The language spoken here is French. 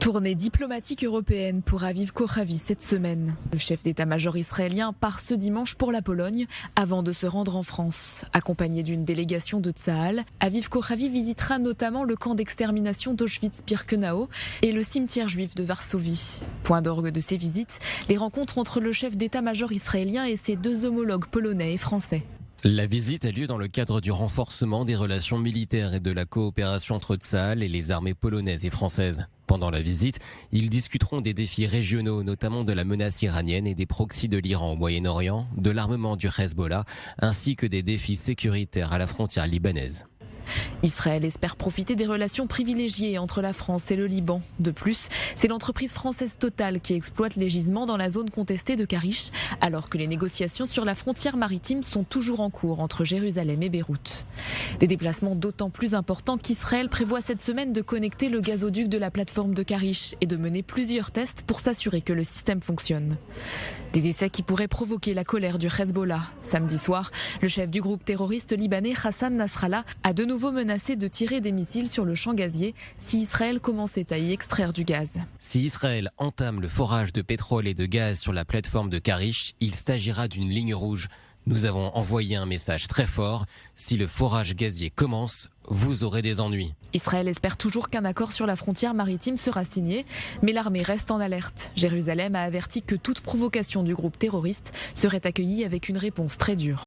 Tournée diplomatique européenne pour Aviv Kochavi cette semaine. Le chef d'état-major israélien part ce dimanche pour la Pologne avant de se rendre en France. Accompagné d'une délégation de Tsahal, Aviv Kochavi visitera notamment le camp d'extermination d'Auschwitz-Birkenau et le cimetière juif de Varsovie. Point d'orgue de ces visites, les rencontres entre le chef d'état-major israélien et ses deux homologues polonais et français. La visite a lieu dans le cadre du renforcement des relations militaires et de la coopération entre Tsahal et les armées polonaises et françaises. Pendant la visite, ils discuteront des défis régionaux, notamment de la menace iranienne et des proxys de l'Iran au Moyen-Orient, de l'armement du Hezbollah, ainsi que des défis sécuritaires à la frontière libanaise. Israël espère profiter des relations privilégiées entre la France et le Liban. De plus, c'est l'entreprise française Total qui exploite les gisements dans la zone contestée de Karish, alors que les négociations sur la frontière maritime sont toujours en cours entre Jérusalem et Beyrouth. Des déplacements d'autant plus importants qu'Israël prévoit cette semaine de connecter le gazoduc de la plateforme de Karish et de mener plusieurs tests pour s'assurer que le système fonctionne. Des essais qui pourraient provoquer la colère du Hezbollah. Samedi soir, le chef du groupe terroriste libanais Hassan Nasrallah a de nouveau menacé de tirer des missiles sur le champ gazier si Israël commençait à y extraire du gaz. Si Israël entame le forage de pétrole et de gaz sur la plateforme de Karish, il s'agira d'une ligne rouge. Nous avons envoyé un message très fort. Si le forage gazier commence, vous aurez des ennuis. Israël espère toujours qu'un accord sur la frontière maritime sera signé, mais l'armée reste en alerte. Jérusalem a averti que toute provocation du groupe terroriste serait accueillie avec une réponse très dure.